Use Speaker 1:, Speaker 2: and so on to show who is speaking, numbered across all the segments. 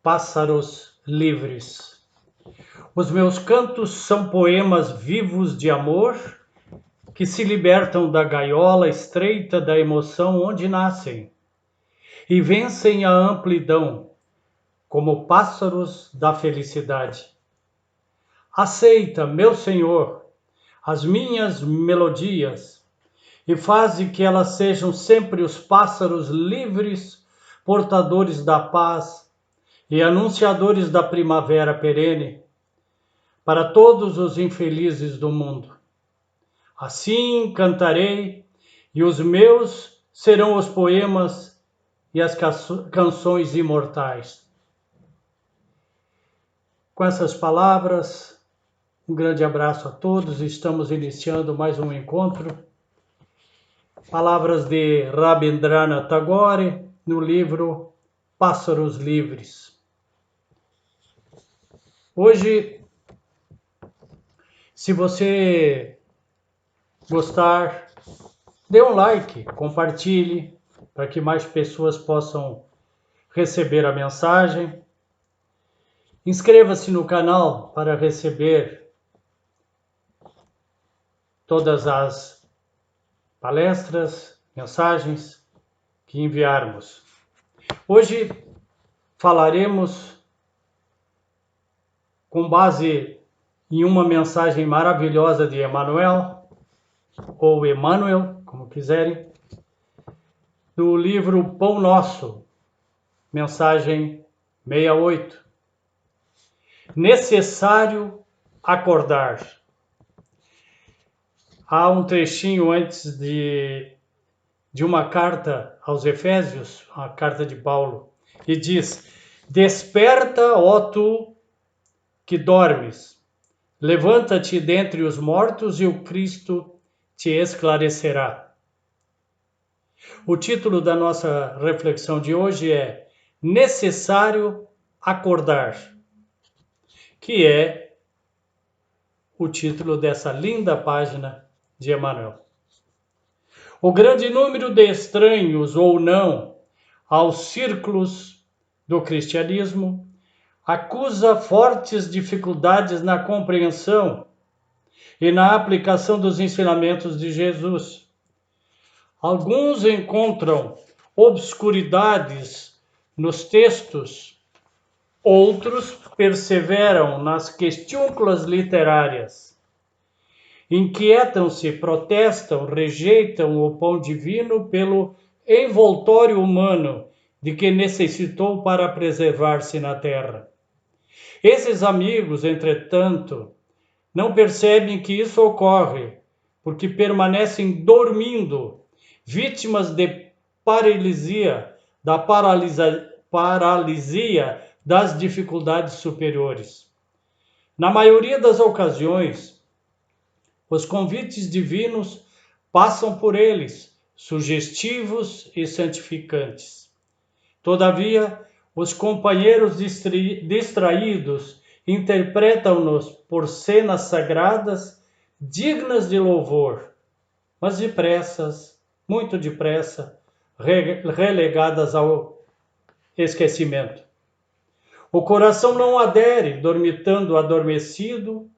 Speaker 1: Pássaros livres. Os meus cantos são poemas vivos de amor que se libertam da gaiola estreita da emoção onde nascem e vencem a amplidão como pássaros da felicidade. Aceita, meu Senhor, as minhas melodias e faze que elas sejam sempre os pássaros livres, portadores da paz e anunciadores da primavera perene para todos os infelizes do mundo. Assim cantarei, e os meus serão os poemas e as canções imortais. Com essas palavras, um grande abraço a todos. Estamos iniciando mais um encontro. Palavras de Rabindranath Tagore no livro Pássaros Livres. Hoje, se você gostar, dê um like, compartilhe, para que mais pessoas possam receber a mensagem. Inscreva-se no canal para receber todas as palestras, mensagens que enviarmos. Hoje falaremos com base em uma mensagem maravilhosa de Emmanuel, ou Emmanuel, como quiserem, do livro Pão Nosso, mensagem 68. Necessário acordar. Há um trechinho antes de uma carta aos Efésios, a carta de Paulo, e diz: Desperta, ó tu que dormes, levanta-te dentre os mortos e o Cristo te esclarecerá. O título da nossa reflexão de hoje é Necessário acordar, que é o título dessa linda página de Emmanuel. O grande número de estranhos ou não aos círculos do cristianismo acusa fortes dificuldades na compreensão e na aplicação dos ensinamentos de Jesus. Alguns encontram obscuridades nos textos, outros perseveram nas questúnculas literárias. Inquietam-se, protestam, rejeitam o pão divino pelo envoltório humano de que necessitou para preservar-se na terra. Esses amigos, entretanto, não percebem que isso ocorre, porque permanecem dormindo, vítimas de paralisia das dificuldades superiores. Na maioria das ocasiões, os convites divinos passam por eles, sugestivos e santificantes. Todavia, os companheiros distraídos interpretam-nos por cenas sagradas dignas de louvor, mas depressas, muito depressa, relegadas ao esquecimento. O coração não adere, dormitando adormecido,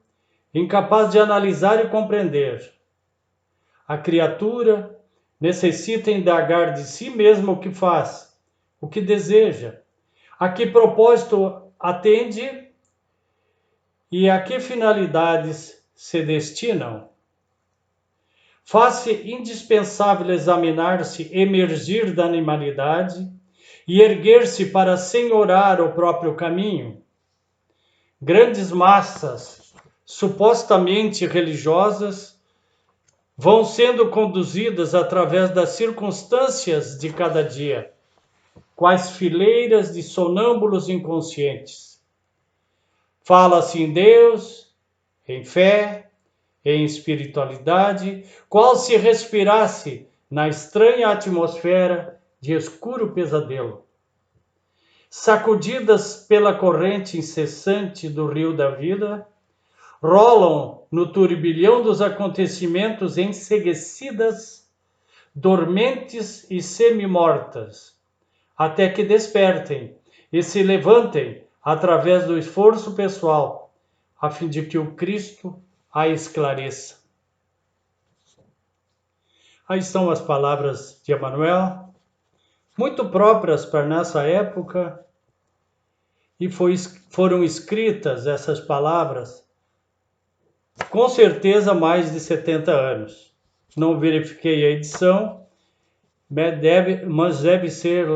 Speaker 1: incapaz de analisar e compreender. A criatura necessita indagar de si mesma o que faz, o que deseja, a que propósito atende e a que finalidades se destinam. Faz-se indispensável examinar-se, emergir da animalidade e erguer-se para senhorar o próprio caminho. Grandes massas supostamente religiosas vão sendo conduzidas através das circunstâncias de cada dia, quais fileiras de sonâmbulos inconscientes. Fala-se em Deus, em fé, em espiritualidade, qual se respirasse na estranha atmosfera de escuro pesadelo. Sacudidas pela corrente incessante do rio da vida, rolam no turbilhão dos acontecimentos enseguecidas, dormentes e semi-mortas, até que despertem e se levantem através do esforço pessoal, a fim de que o Cristo a esclareça. Aí estão as palavras de Emmanuel, muito próprias para nossa época, e foram escritas essas palavras, com certeza há mais de 70 anos. Não verifiquei a edição, mas deve ser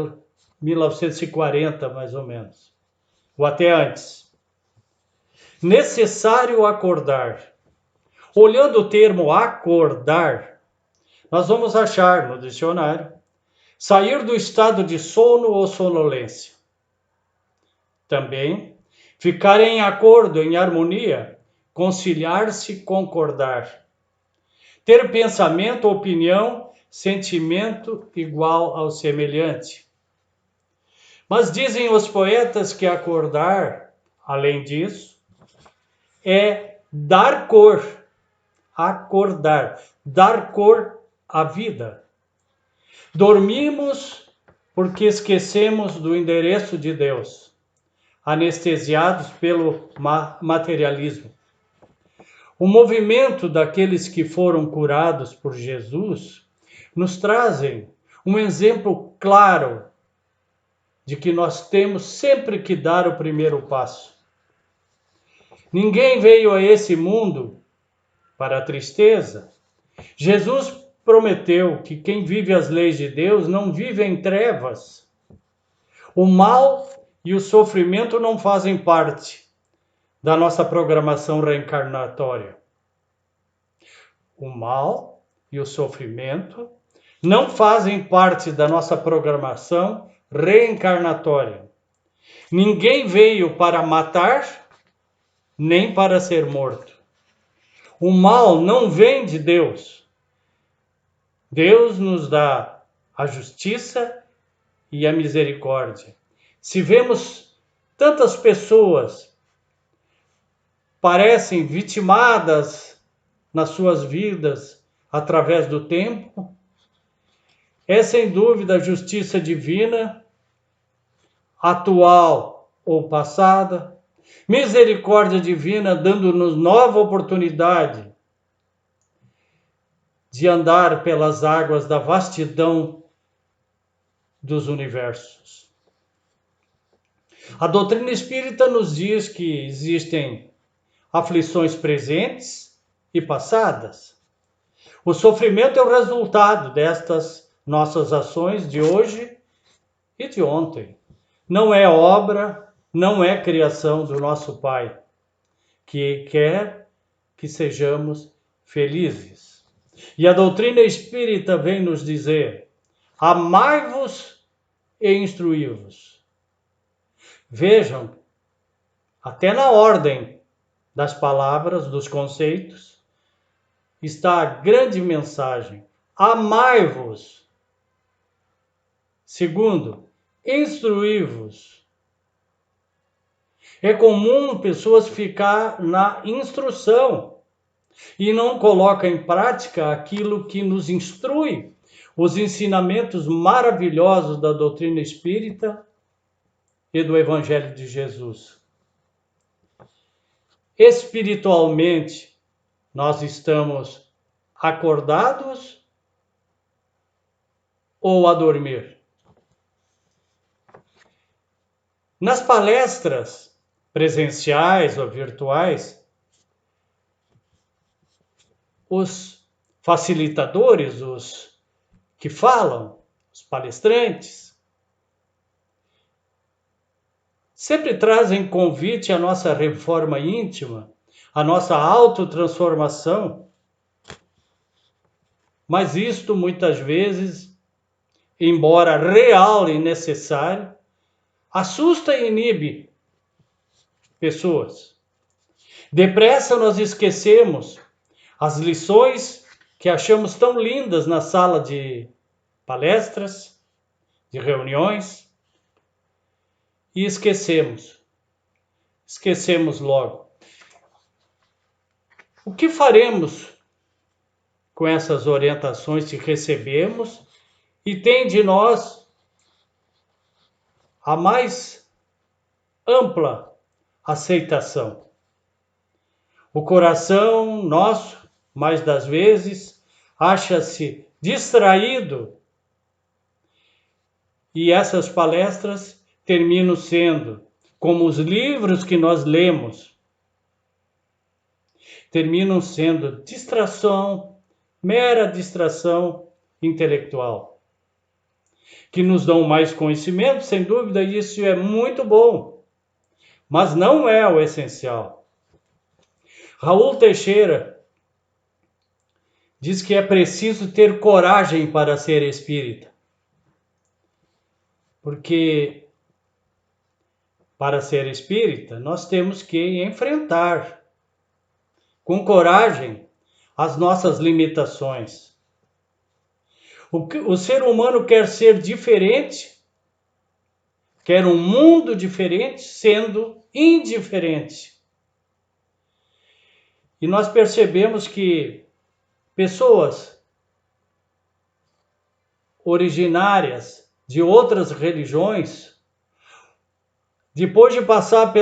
Speaker 1: 1940, mais ou menos, ou até antes. Necessário acordar. Olhando o termo acordar, nós vamos achar no dicionário sair do estado de sono ou sonolência. Também ficar em acordo, em harmonia, conciliar-se, concordar. Ter pensamento, opinião, sentimento igual ao semelhante. Mas dizem os poetas que acordar, além disso, é dar cor, acordar, dar cor à vida. Dormimos porque esquecemos do endereço de Deus, anestesiados pelo materialismo. O movimento daqueles que foram curados por Jesus nos trazem um exemplo claro de que nós temos sempre que dar o primeiro passo. Ninguém veio a esse mundo para a tristeza. Jesus prometeu que quem vive as leis de Deus não vive em trevas. O mal e o sofrimento não fazem parte da nossa programação reencarnatória. O mal e o sofrimento não fazem parte da nossa programação reencarnatória. Ninguém veio para matar, nem para ser morto. O mal não vem de Deus. Deus nos dá a justiça e a misericórdia. Se vemos tantas pessoas parecem vitimadas nas suas vidas através do tempo, é sem dúvida a justiça divina, atual ou passada, misericórdia divina dando-nos nova oportunidade de andar pelas águas da vastidão dos universos. A doutrina espírita nos diz que existem aflições presentes e passadas. O sofrimento é o resultado destas nossas ações de hoje e de ontem. Não é obra, não é criação do nosso Pai, que quer que sejamos felizes. E a doutrina espírita vem nos dizer: amai-vos e instruí-vos. Vejam, até na ordem das palavras, dos conceitos, está a grande mensagem. Amai-vos. Segundo, instruí-vos. É comum pessoas ficar na instrução e não colocam em prática aquilo que nos instrui, os ensinamentos maravilhosos da doutrina espírita e do Evangelho de Jesus. Espiritualmente, nós estamos acordados ou a dormir? Nas palestras presenciais ou virtuais, os facilitadores, os que falam, os palestrantes, sempre trazem convite à nossa reforma íntima, à nossa autotransformação. Mas isto, muitas vezes, embora real e necessário, assusta e inibe pessoas. Depressa nós esquecemos as lições que achamos tão lindas na sala de palestras, de reuniões, e esquecemos logo. O que faremos com essas orientações que recebemos e tem de nós a mais ampla aceitação. O coração nosso, mais das vezes, acha-se distraído e essas palestras terminam sendo, como os livros que nós lemos, terminam sendo distração, mera distração intelectual, que nos dão mais conhecimento, sem dúvida, isso é muito bom, mas não é o essencial. Raul Teixeira diz que é preciso ter coragem para ser espírita, porque para ser espírita nós temos que enfrentar com coragem as nossas limitações. O ser humano quer ser diferente, quer um mundo diferente, sendo indiferente. E nós percebemos que pessoas originárias de outras religiões, depois de passar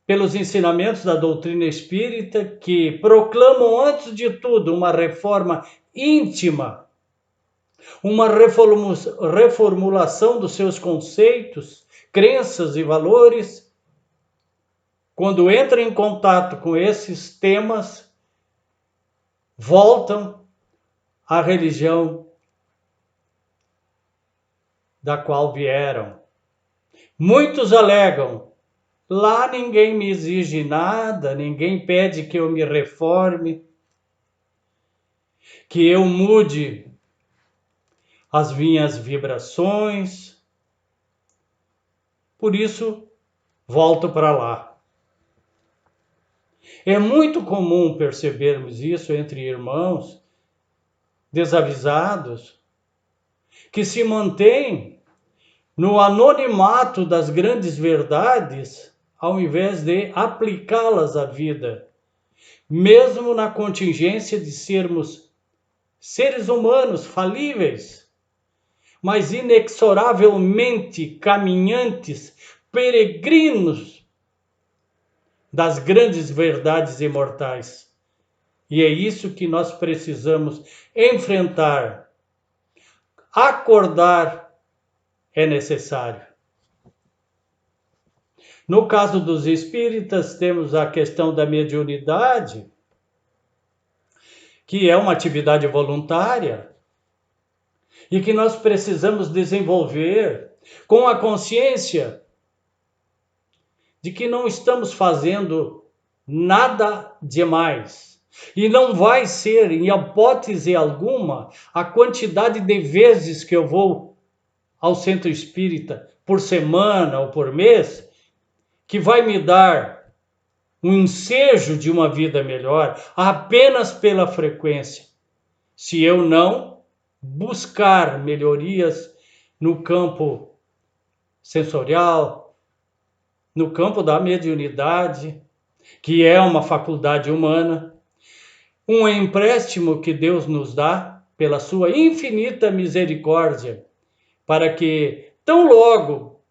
Speaker 1: pelos ensinamentos da doutrina espírita, que proclamam, antes de tudo, uma reforma íntima, uma reformulação dos seus conceitos, crenças e valores, quando entram em contato com esses temas, voltam à religião da qual vieram. Muitos alegam: lá ninguém me exige nada, ninguém pede que eu me reforme, que eu mude as minhas vibrações. Por isso, volto para lá. É muito comum percebermos isso entre irmãos desavisados, que se mantêm no anonimato das grandes verdades, ao invés de aplicá-las à vida, mesmo na contingência de sermos seres humanos falíveis, mas inexoravelmente caminhantes, peregrinos das grandes verdades imortais. E é isso que nós precisamos enfrentar. Acordar é necessário. No caso dos espíritas, temos a questão da mediunidade, que é uma atividade voluntária e que nós precisamos desenvolver com a consciência de que não estamos fazendo nada demais. E não vai ser, em hipótese alguma, a quantidade de vezes que eu vou ao centro espírita por semana ou por mês, que vai me dar um ensejo de uma vida melhor apenas pela frequência, se eu não buscar melhorias no campo sensorial, no campo da mediunidade, que é uma faculdade humana, um empréstimo que Deus nos dá pela sua infinita misericórdia, para que tão logo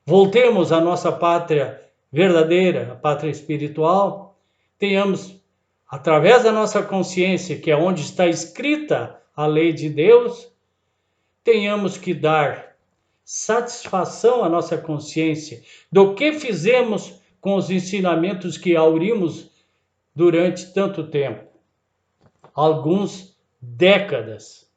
Speaker 1: voltemos à nossa pátria verdadeira, a pátria espiritual, tenhamos, através da nossa consciência, que é onde está escrita a lei de Deus, tenhamos que dar satisfação à nossa consciência do que fizemos com os ensinamentos que aurimos durante tanto tempo, alguns décadas.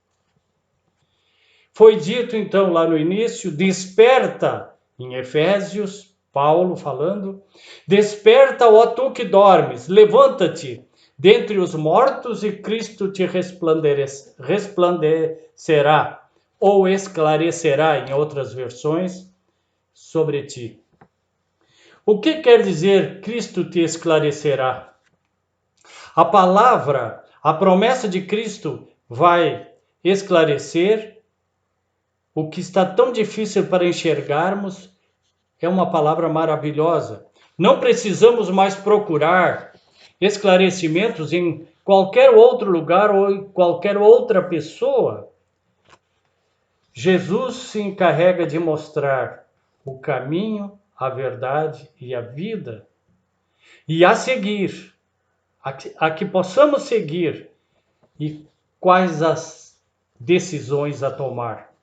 Speaker 1: Foi dito então lá no início, desperta, em Efésios, Paulo falando, desperta, ó tu que dormes, levanta-te dentre os mortos e Cristo te resplandecerá, ou esclarecerá, em outras versões, sobre ti. O que quer dizer Cristo te esclarecerá? A palavra, a promessa de Cristo vai esclarecer o que está tão difícil para enxergarmos. É uma palavra maravilhosa. Não precisamos mais procurar esclarecimentos em qualquer outro lugar ou em qualquer outra pessoa. Jesus se encarrega de mostrar o caminho, a verdade e a vida, e a seguir, a que possamos seguir, e quais as decisões a tomar.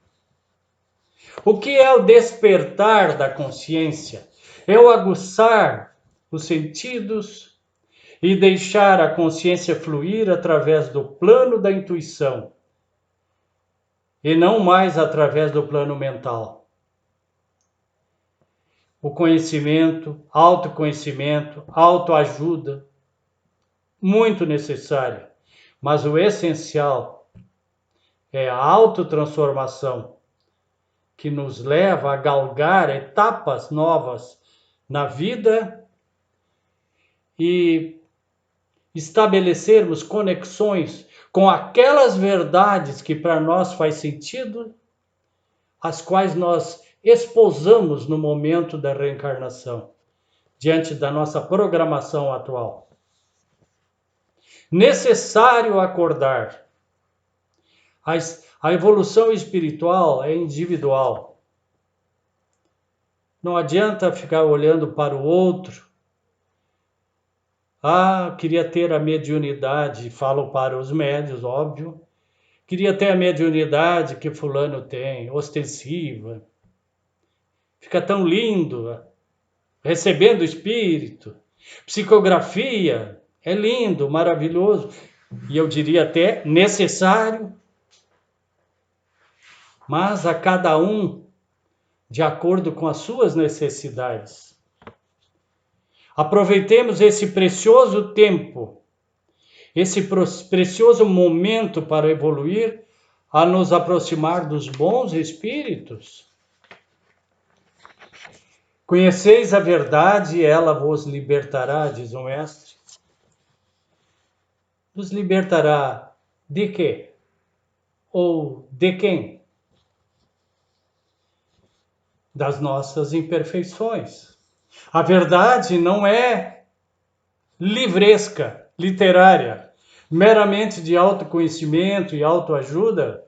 Speaker 1: O que é o despertar da consciência? É o aguçar os sentidos e deixar a consciência fluir através do plano da intuição e não mais através do plano mental. O conhecimento, autoconhecimento, autoajuda, muito necessário, mas o essencial é a autotransformação, que nos leva a galgar etapas novas na vida e estabelecermos conexões com aquelas verdades que para nós faz sentido, as quais nós esposamos no momento da reencarnação, diante da nossa programação atual. Necessário acordar. A evolução espiritual é individual. Não adianta ficar olhando para o outro. Ah, queria ter a mediunidade, falo para os médios, óbvio. Queria ter a mediunidade que fulano tem, ostensiva. Fica tão lindo, recebendo o espírito. Psicografia, é lindo, maravilhoso. E eu diria até necessário. Mas a cada um de acordo com as suas necessidades. Aproveitemos esse precioso tempo, esse precioso momento para evoluir, a nos aproximar dos bons espíritos. Conheceis a verdade e ela vos libertará, diz o mestre. Nos libertará de quê? Ou de quem? Das nossas imperfeições. A verdade não é livresca, literária, meramente de autoconhecimento e autoajuda,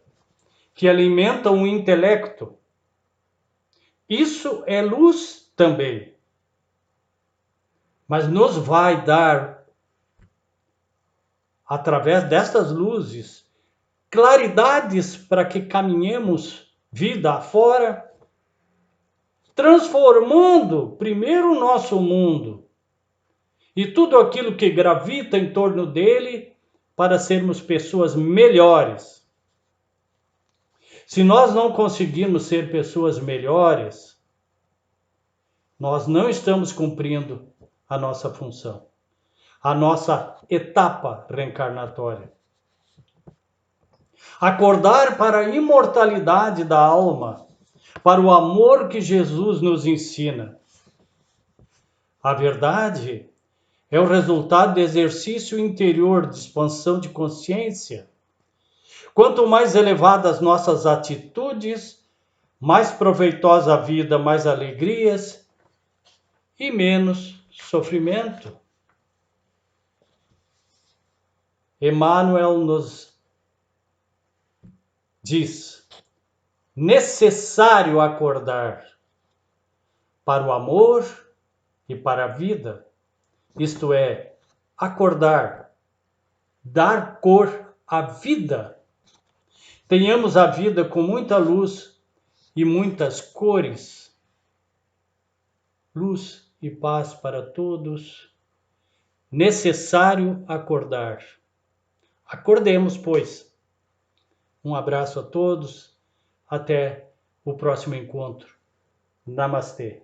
Speaker 1: que alimentam o intelecto. Isso é luz também. Mas nos vai dar, através destas luzes, claridades para que caminhemos vida afora, transformando primeiro o nosso mundo e tudo aquilo que gravita em torno dele para sermos pessoas melhores. Se nós não conseguirmos ser pessoas melhores, nós não estamos cumprindo a nossa função, a nossa etapa reencarnatória. Acordar para a imortalidade da alma, para o amor que Jesus nos ensina. A verdade é o resultado do exercício interior de expansão de consciência. Quanto mais elevadas nossas atitudes, mais proveitosa a vida, mais alegrias e menos sofrimento. Emmanuel nos diz: necessário acordar para o amor e para a vida, isto é, acordar, dar cor à vida. Tenhamos a vida com muita luz e muitas cores. Luz e paz para todos. Necessário acordar. Acordemos, pois. Um abraço a todos. Até o próximo encontro. Namastê.